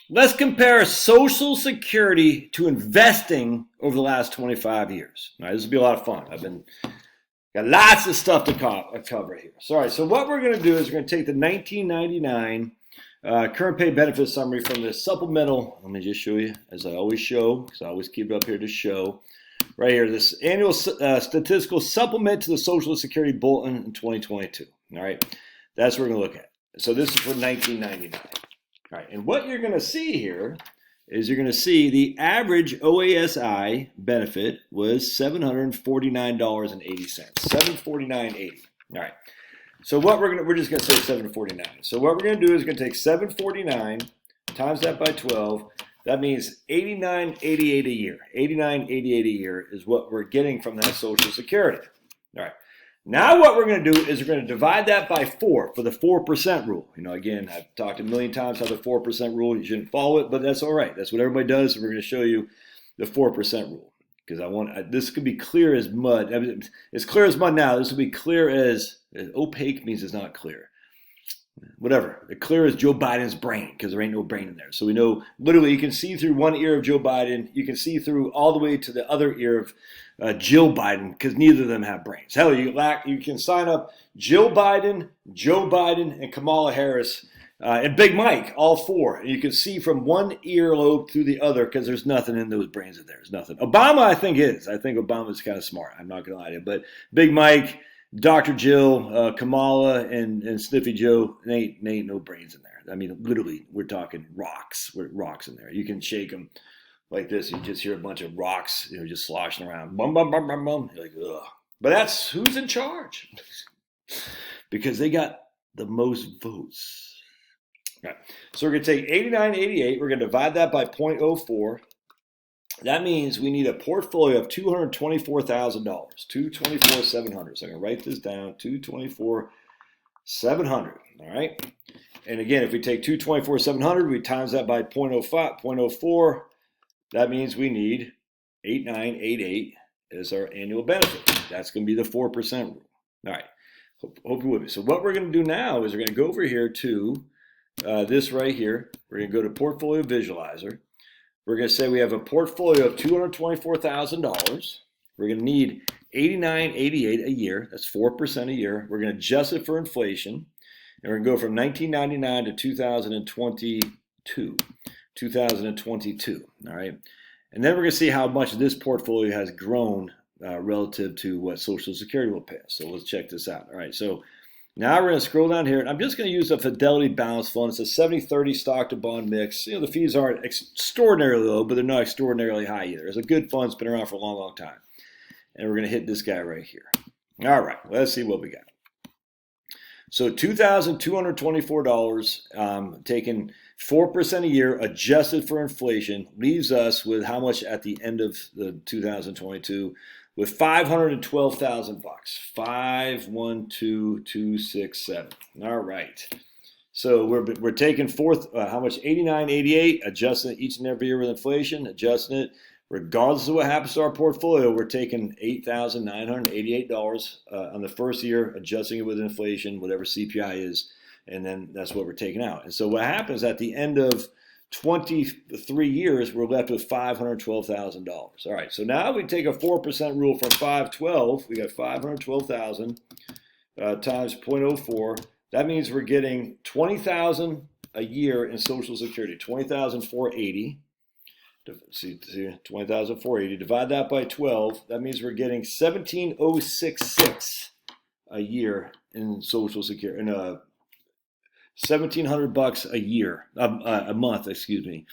Let's compare Social Security to investing over the last 25 years. All right, this will be a lot of fun. Got lots of stuff to cover here. Sorry, so what we're going to do is we're going to take the 1999 current pay benefit summary from the supplemental. Let me just show you, as I always show, because I always keep it up here to show. Right here, this annual statistical supplement to the Social Security Bulletin in 2022. All right, that's what we're going to look at. So this is for 1999. All right, and what you're going to see here is you're going to see the average OASI benefit was $749.80. $749.80. All right. So what we're just going to say 749. So what we're going to do is going to take 749 times that by 12. That means 89.88 a year. 89.88 a year is what we're getting from that Social Security. All right. Now what we're going to do is we're going to divide that by 4 for the 4% rule. You know, again, I've talked a million times how the 4% rule, you shouldn't follow it, but that's all right. That's what everybody does. So we're going to show you the 4% rule because this could be clear as mud. I mean, it's clear as mud now. This will be clear as opaque means it's not clear. Whatever. The clear as Joe Biden's brain because there ain't no brain in there. So we know literally you can see through one ear of Joe Biden. You can see through all the way to the other ear of Jill Biden because neither of them have brains. Hell, you can sign up Jill Biden, Joe Biden, and Kamala Harris and Big Mike, all 4. And you can see from one earlobe through the other because there's nothing in those brains in there. There's nothing. Obama, I think, is. I think Obama's kind of smart. I'm not going to lie to you. But Big Mike, Dr. Jill, Kamala, and Sniffy Joe, they ain't no brains in there. I mean, literally, we're talking rocks. Rocks in there. You can shake them like this. You just hear a bunch of rocks, just sloshing around. Bum, bum, bum, bum, bum. You're like, ugh. But that's who's in charge. Because they got the most votes. All right. So we're going to take 89.88. We're going to divide that by 0.04. That means we need a portfolio of $224,000, $224,700. So I'm going to write this down, $224,700. All right. And again, if we take $224,700, we times that by 0.05, 0.04. That means we need 8988 as our annual benefit. That's going to be the 4% rule. All right. Hope you with me. So what we're going to do now is we're going to go over here to this right here. We're going to go to Portfolio Visualizer. We're going to say we have a portfolio of $224,000. We're going to need $89.88 a year. That's 4% a year. We're going to adjust it for inflation. And we're going to go from 1999 to 2022. 2022. All right. And then we're going to see how much this portfolio has grown relative to what Social Security will pay us. So let's check this out. All right. So now we're going to scroll down here, and I'm just going to use the Fidelity Balance Fund. It's a 70-30 stock to bond mix. The fees aren't extraordinarily low, but they're not extraordinarily high either. It's a good fund. It's been around for a long, long time. And we're going to hit this guy right here. All right, let's see what we got. So $2,224, taking 4% a year, adjusted for inflation, leaves us with how much at the end of the 2022? With $512,000. 512,267. All right. So we're taking how much? 89.88, adjusting it each and every year with inflation, adjusting it regardless of what happens to our portfolio. We're taking $8,988 on the first year, adjusting it with inflation, whatever CPI is, and then that's what we're taking out. And so what happens at the end of 23 years, we're left with $512,000. All right, so now we take a 4% rule from 512. We got 512,000 times 0.04. That means we're getting 20,000 a year in Social Security. 20,480. See, 20,480. Divide that by 12. That means we're getting 17,066 a year in Social Security. In $1,700 a year, a month, excuse me,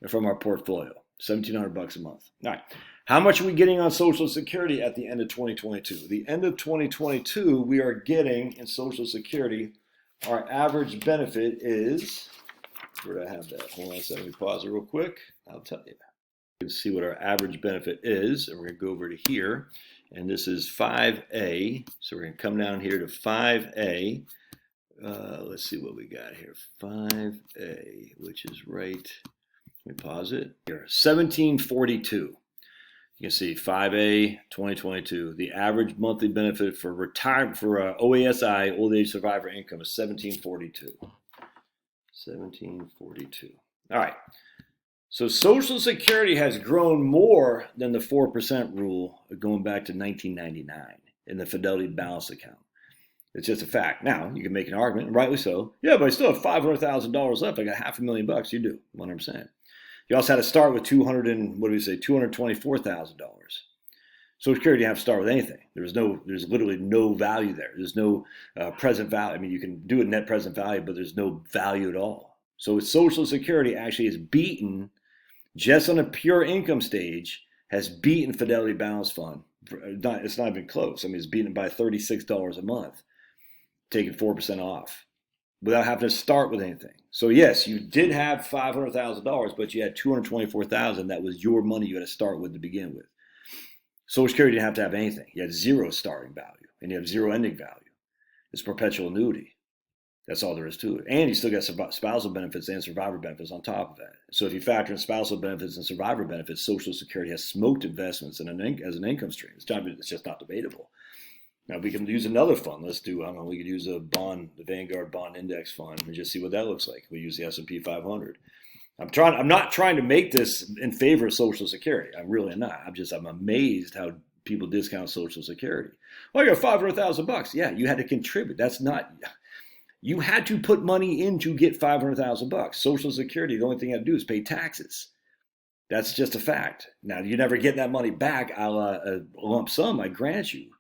from our portfolio. $1,700 a month. All right. How much are we getting on Social Security at the end of 2022? The end of 2022, we are getting in Social Security, our average benefit is, where did I have that? Hold on a second, let me pause it real quick. I'll tell you. You can see what our average benefit is, and we're going to go over to here, and this is 5A. So we're going to come down here to 5A. Let's see what we got here. 5A, which is right. Let me pause it. Here, 1742. You can see 5A 2022. The average monthly benefit for retirement for OASI, old age survivor income, is 1742. 1742. All right. So Social Security has grown more than the 4% rule going back to 1999 in the Fidelity Balance account. It's just a fact. Now, you can make an argument, and rightly so. Yeah, but I still have $500,000 left. I got $500,000. You do, 100%. You also had to start with $224,000. Social Security didn't have to start with anything. There's literally no value there. There's no present value. I mean, you can do a net present value, but there's no value at all. So Social Security actually has beaten, just on a pure income stage, has beaten Fidelity Balance Fund. It's not even close. I mean, it's beaten by $36 a month, taking 4% off, without having to start with anything. So yes, you did have $500,000, but you had $224,000. That was your money you had to start with to begin with. Social Security didn't have to have anything. You had zero starting value, and you have zero ending value. It's perpetual annuity. That's all there is to it. And you still got spousal benefits and survivor benefits on top of that. So if you factor in spousal benefits and survivor benefits, Social Security has smoked investments as an income stream. It's just not debatable. Now we can use another fund. Let's do, I don't know, we could use the Vanguard Bond Index Fund, and just see what that looks like. We use the S&P 500. I'm not trying to make this in favor of Social Security. I'm really not. I'm amazed how people discount Social Security. Well, I got $500,000. Yeah, you had to contribute. You had to put money in to get $500,000. Social Security, the only thing you had to do is pay taxes. That's just a fact. Now, you never get that money back a lump sum, I grant you.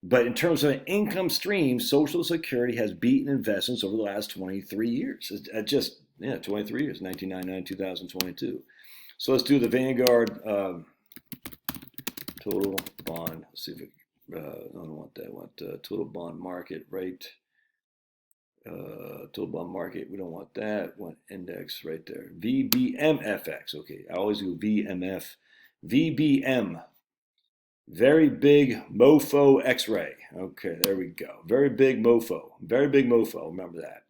But in terms of an income stream, Social Security has beaten investments over the last 23 years. 23 years, 1999, 2022. So let's do the Vanguard total bond. Let's see if I don't want that. I want total bond market rate. Total bond market. We don't want that. We want index right there. VBMFX. Okay, I always do VMF. VBM. Very big mofo X-ray. Okay, there we go. Very big mofo. Very big mofo. Remember that.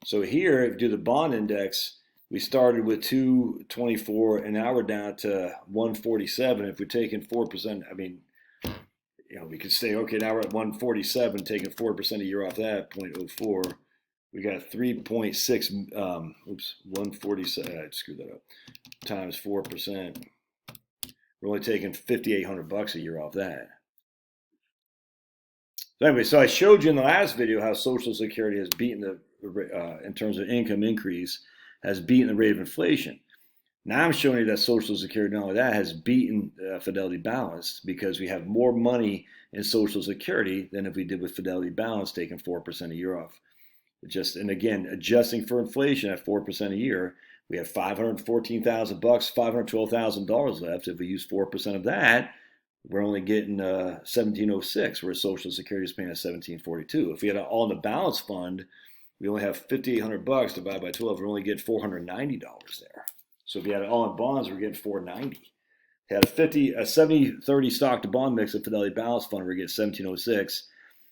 So here, if you do the bond index, we started with 224, and now we're down to 147. If we're taking 4%, I mean, we could say, okay, now we're at 147, taking 4% a year off that, 0.04. We got 3.6, 147, I screwed that up, times 4%. We're only taking $5,800 a year off that. So anyway, so I showed you in the last video how Social Security has beaten in terms of income increase, has beaten the rate of inflation. Now I'm showing you that Social Security, not only that, has beaten Fidelity Balance, because we have more money in Social Security than if we did with Fidelity Balance, taking 4% a year off. And again, adjusting for inflation at 4% a year, we have $514,000, $512,000 left. If we use 4% of that, we're only getting 1706, whereas Social Security is paying us 1742. If we had it all in the balance fund, we only have $5,800 divided by 12. We're only getting $490 there. So if you had it all in bonds, we're getting $490. If you had a 70-30 stock to bond mix of Fidelity Balance Fund, we're getting 1706.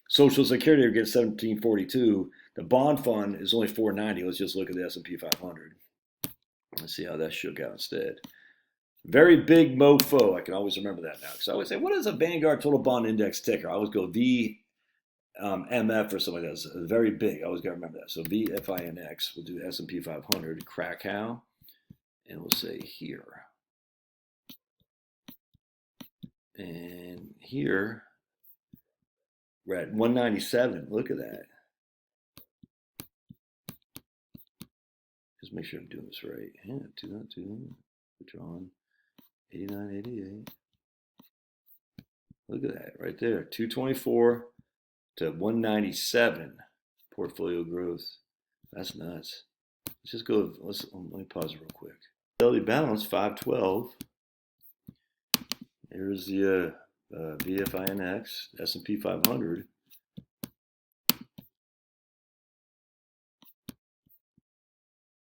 Social Security, we're getting 1742. The bond fund is only $490. Let's just look at the S&P 500. Let's see how that shook out instead. Very big mofo. I can always remember that now. Because I always say, what is a Vanguard Total Bond Index ticker? I always go VMF or something like that. It's very big. I always got to remember that. So VFINX. We'll do S&P 500. Krakow. And we'll say here. And here, we're at 197. Look at that. Just make sure I'm doing this right. Yeah, 292. Withdrawn. 89, 88. Look at that right there. 224 to 197 portfolio growth. That's nuts. Let's just go. Let me pause it real quick. Fidelity Balance 512. Here's the VFINX S&P 500.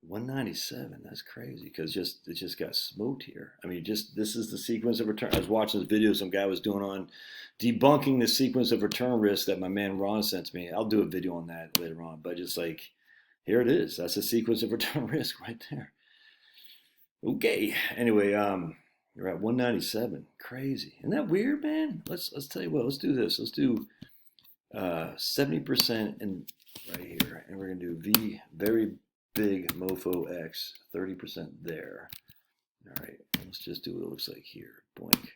$197. That's crazy, because it just got smoked here. I mean, this is the sequence of return. I was watching this video some guy was doing on debunking the sequence of return risk that my man Ron sent to me. I'll do a video on that later on, but just like, here it is. That's the sequence of return risk right there. Okay. Anyway, you're at 197. Crazy. Isn't that weird, man? Let's tell you what. Let's do this. Let's do 70% in right here, and we're gonna do very big mofo X, 30% there. All right, let's just do what it looks like here. Boink.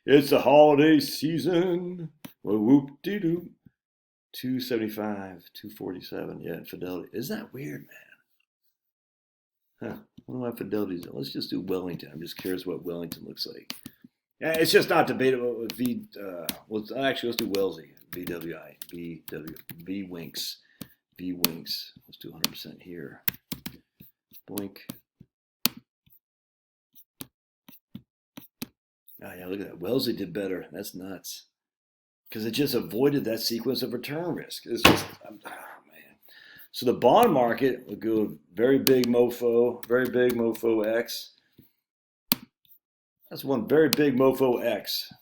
It's the holiday season. Well, whoop-de-doo. 275, 247. Yeah, Fidelity. Isn't that weird, man? Huh. What are my Fidelities? Let's just do Wellington. I'm just curious what Wellington looks like. Yeah, it's just not debatable with V. Well, actually, let's do Wellesley. VWI. VW. V Winks. V Winks. Let's do 100% here. Boink. Oh, yeah, look at that. Wellesley did better. That's nuts. Because it just avoided that sequence of return risk. It's just, oh, man. So the bond market will go very big mofo X. That's one very big mofo X.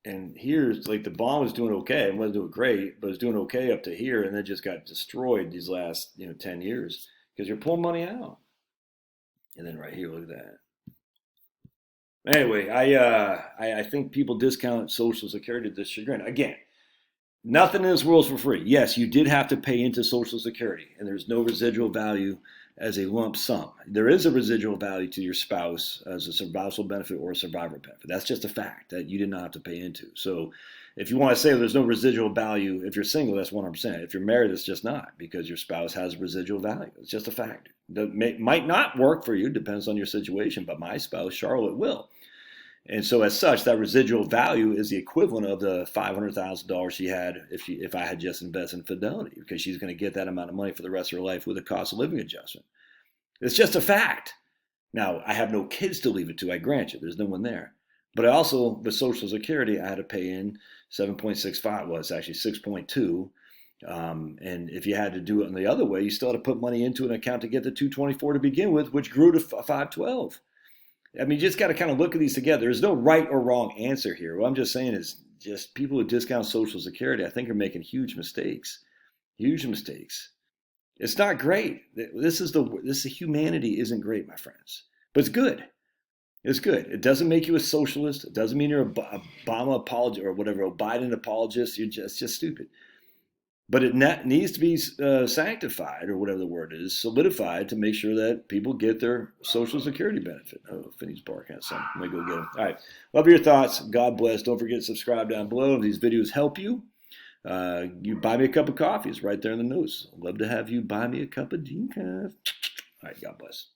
And here's like the bond was doing okay. It wasn't doing great, but it was doing okay up to here, and then just got destroyed these last 10 years because you're pulling money out. And then right here, look at that. Anyway, I think people discount Social Security to chagrin. Again, nothing in this world is for free. Yes, you did have to pay into Social Security, and there's no residual value as a lump sum. There is a residual value to your spouse as a spousal benefit or a survivor benefit. That's just a fact that you did not have to pay into. So if you want to say there's no residual value, if you're single, that's 100%. If you're married, it's just not because your spouse has residual value. It's just a fact. That might not work for you, depends on your situation, but my spouse, Charlotte, will. And so, as such, that residual value is the equivalent of the $500,000 she had if I had just invested in Fidelity, because she's going to get that amount of money for the rest of her life with a cost of living adjustment. It's just a fact. Now, I have no kids to leave it to. I grant you, there's no one there. But I also, with Social Security, I had to pay in 7.65. Well, it's actually 6.2. And if you had to do it in the other way, you still had to put money into an account to get the 224 to begin with, which grew to 512. I mean, you just got to kind of look at these together. There's no right or wrong answer here. What I'm just saying is just people who discount Social Security, I think, are making huge mistakes. Huge mistakes. It's not great. Humanity isn't great, my friends. But it's good. It's good. It doesn't make you a socialist. It doesn't mean you're a Obama apologist or whatever, a Biden apologist. It's just stupid. But it needs to be sanctified, or whatever the word is, solidified to make sure that people get their Social Security benefit. Oh, Finney's barking at something. Let me go get him. All right. Love your thoughts. God bless. Don't forget to subscribe down below. If these videos help you, you buy me a cup of coffee. It's right there in the notes. I'd love to have you buy me a cup of decaf. All right. God bless.